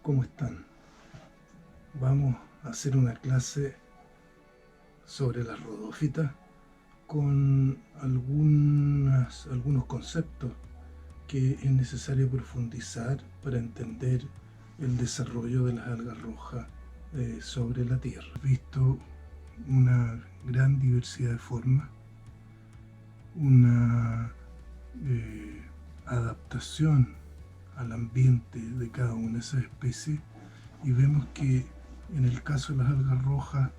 ¿Cómo están? Vamos a hacer una clase sobre las rodófitas con algunos conceptos que es necesario profundizar para entender el desarrollo de las algas rojas sobre la Tierra. He visto una gran diversidad de formas, una adaptación al ambiente de cada una de esas especies, y vemos que en el caso de las algas rojas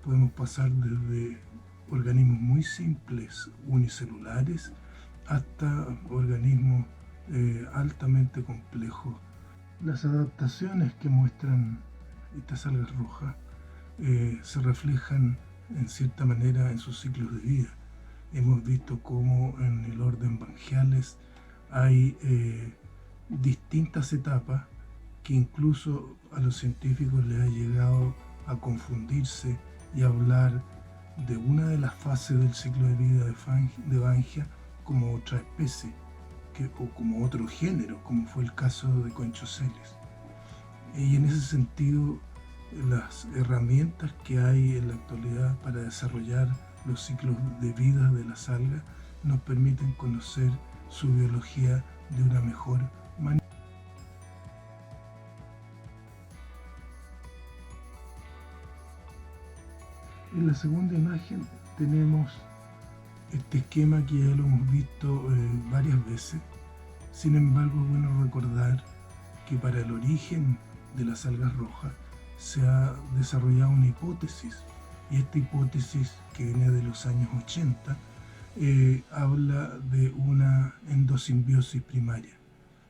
podemos pasar desde organismos muy simples, unicelulares, hasta organismos altamente complejos. Las adaptaciones que muestran estas algas rojas se reflejan en cierta manera en sus ciclos de vida. Hemos visto cómo en el orden Bangiales hay distintas etapas que incluso a los científicos les ha llegado a confundirse y hablar de una de las fases del ciclo de vida de Bangia como otra especie o como otro género, como fue el caso de Conchoceles. Y en ese sentido, las herramientas que hay en la actualidad para desarrollar los ciclos de vida de las algas nos permiten conocer su biología de una mejor manera. En la segunda imagen tenemos este esquema que ya lo hemos visto varias veces. Sin embargo, es bueno recordar que para el origen de las algas rojas se ha desarrollado una hipótesis, y esta hipótesis, que viene de los años 80, habla de una endosimbiosis primaria.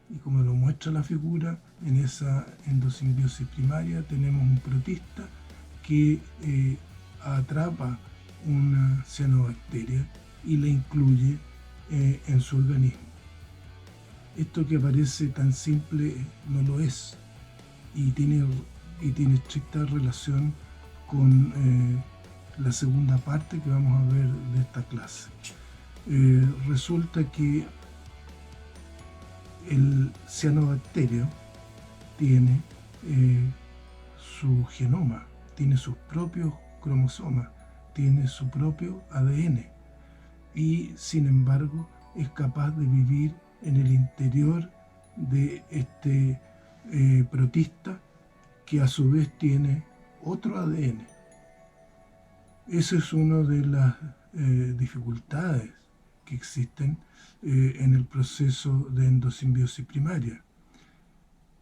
Y como lo muestra la figura, en esa endosimbiosis primaria tenemos un protista que atrapa una cianobacteria y la incluye en su organismo. Esto que parece tan simple no lo es, y tiene estricta relación con la segunda parte que vamos a ver de esta clase. Resulta que el cianobacterio tiene su genoma, tiene sus propios cromosomas, tiene su propio ADN, y sin embargo es capaz de vivir en el interior de este protista, que a su vez tiene otro ADN. Esa es una de las dificultades que existen en el proceso de endosimbiosis primaria.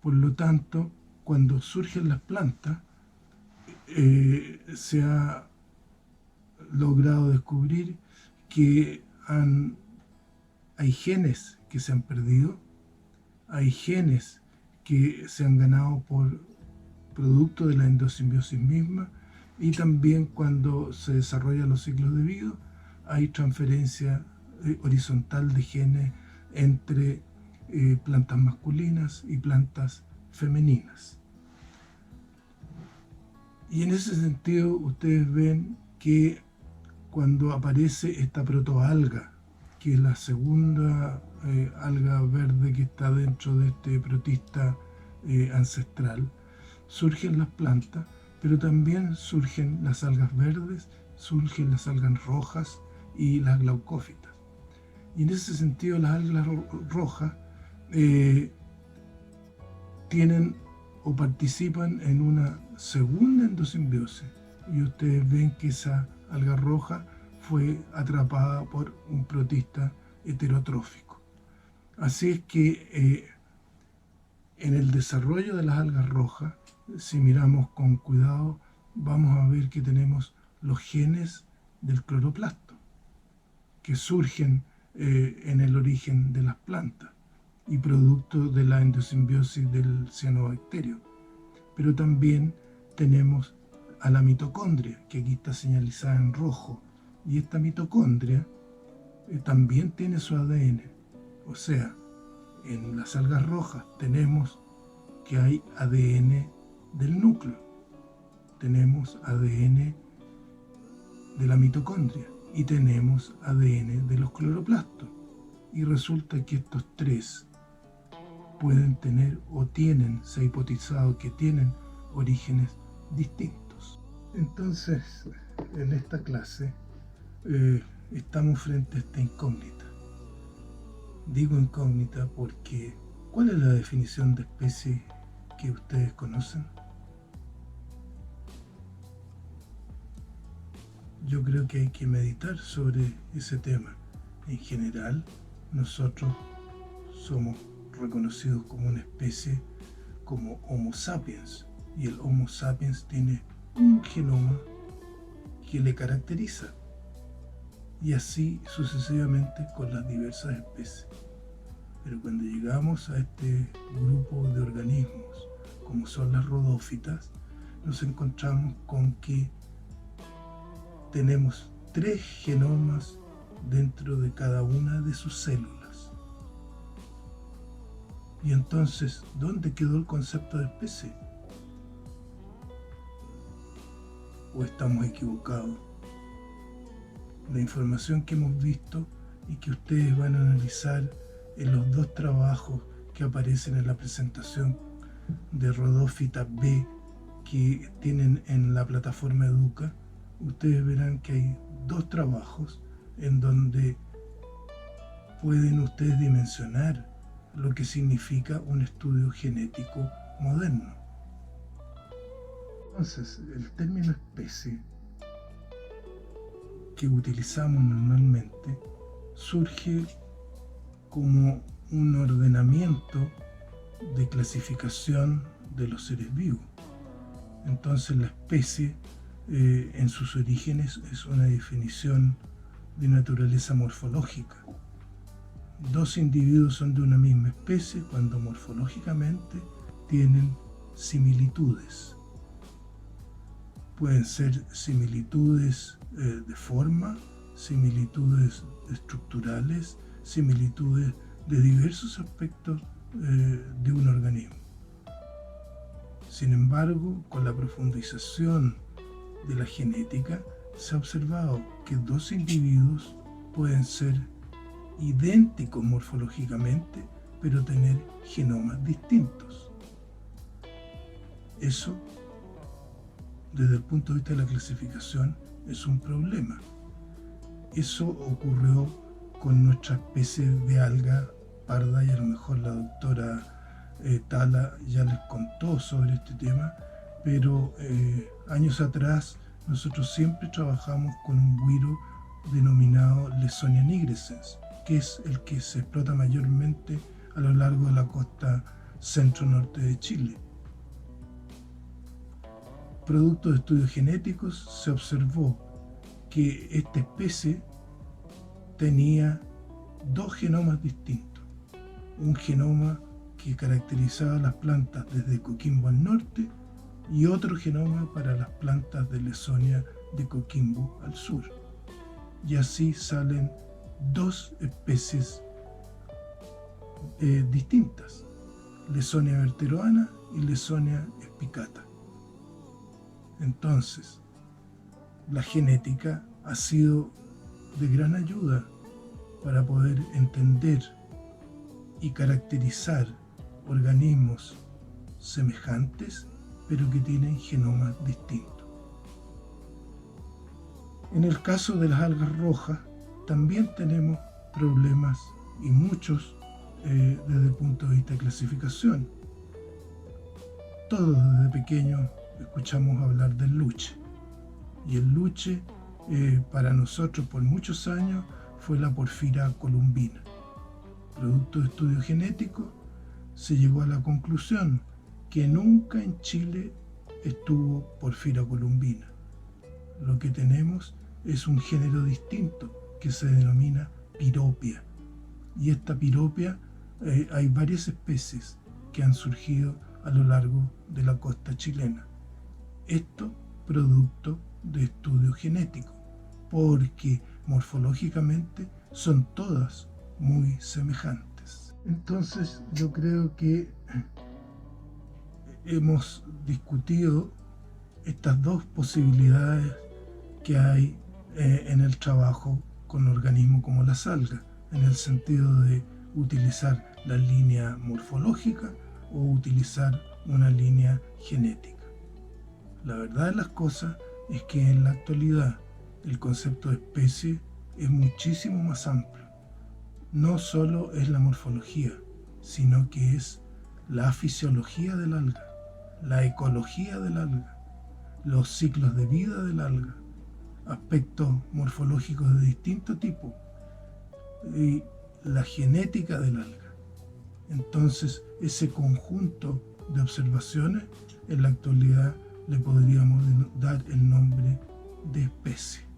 Por lo tanto, cuando surgen las plantas, se ha logrado descubrir que hay genes que se han perdido, hay genes que se han ganado por producto de la endosimbiosis misma, y también cuando se desarrollan los ciclos de vida hay transferencia horizontal de genes entre plantas masculinas y plantas femeninas. Y en ese sentido ustedes ven que cuando aparece esta protoalga, que es la segunda alga verde que está dentro de este protista ancestral, surgen las plantas, pero también surgen las algas verdes, surgen las algas rojas y las glaucófitas. Y en ese sentido las algas rojas tienen o participan en una segunda endosimbiosis, y ustedes ven que esa alga roja fue atrapada por un protista heterotrófico. Así es que en el desarrollo de las algas rojas, si miramos con cuidado, vamos a ver que tenemos los genes del cloroplasto, que surgen en el origen de las plantas y producto de la endosimbiosis del cianobacterio. Pero también tenemos a la mitocondria, que aquí está señalizada en rojo, y esta mitocondria también tiene su ADN. O sea, en las algas rojas tenemos que hay ADN del núcleo, tenemos ADN de la mitocondria y tenemos ADN de los cloroplastos. Y resulta que estos tres pueden tener o tienen, se ha hipotizado que tienen orígenes distintos. Entonces, en esta clase estamos frente a esta incógnita. Digo incógnita porque ¿cuál es la definición de especie que ustedes conocen? Yo creo que hay que meditar sobre ese tema. En general, nosotros somos reconocidos como una especie como Homo sapiens, y el Homo sapiens tiene un genoma que le caracteriza, y así sucesivamente con las diversas especies. Pero cuando llegamos a este grupo de organismos, como son las rodófitas, nos encontramos con que tenemos 3 genomas dentro de cada una de sus células. Y entonces, ¿dónde quedó el concepto de especie? ¿O estamos equivocados? La información que hemos visto y que ustedes van a analizar en los 2 trabajos que aparecen en la presentación de Rodófita B que tienen en la plataforma Educa, ustedes verán que hay 2 trabajos en donde pueden ustedes dimensionar lo que significa un estudio genético moderno. Entonces, el término especie que utilizamos normalmente surge como un ordenamiento de clasificación de los seres vivos. Entonces, la especie en sus orígenes es una definición de naturaleza morfológica. 2 individuos son de una misma especie cuando morfológicamente tienen similitudes. Pueden ser similitudes de forma, similitudes estructurales, similitudes de diversos aspectos de un organismo. Sin embargo, con la profundización de la genética, se ha observado que 2 individuos pueden ser idénticos morfológicamente, pero tener genomas distintos. Eso, desde el punto de vista de la clasificación, es un problema. Eso ocurrió con nuestra especie de alga parda, y a lo mejor la doctora Tala ya les contó sobre este tema, pero años atrás nosotros siempre trabajamos con un güiro denominado Leysonia nigrescens, que es el que se explota mayormente a lo largo de la costa centro-norte de Chile. Producto de estudios genéticos se observó que esta especie tenía 2 genomas distintos. Un genoma que caracterizaba las plantas desde Coquimbo al norte y otro genoma para las plantas de Leysonia de Coquimbo al sur. Y así salen 2 especies distintas, Leysonia berteroana y Leysonia spicata. Entonces, la genética ha sido de gran ayuda para poder entender y caracterizar organismos semejantes, pero que tienen genomas distintos. En el caso de las algas rojas, también tenemos problemas, y muchos desde el punto de vista de clasificación. Todos desde pequeños escuchamos hablar del luche, y el luche para nosotros por muchos años fue la Porphyra columbina. Producto de estudios genéticos, se llegó a la conclusión que nunca en Chile estuvo Porphyra columbina. Lo que tenemos es un género distinto que se denomina Piropia. Y esta Piropia, hay varias especies que han surgido a lo largo de la costa chilena. Esto producto de estudios genéticos, porque morfológicamente son todas muy semejantes. Entonces yo creo que hemos discutido estas 2 posibilidades que hay en el trabajo con organismos como las algas, en el sentido de utilizar la línea morfológica o utilizar una línea genética. La verdad de las cosas es que en la actualidad el concepto de especie es muchísimo más amplio. No solo es la morfología, sino que es la fisiología del alga, la ecología del alga, los ciclos de vida del alga, aspectos morfológicos de distinto tipo y la genética del alga. Entonces, ese conjunto de observaciones en la actualidad le podríamos dar el nombre de especie.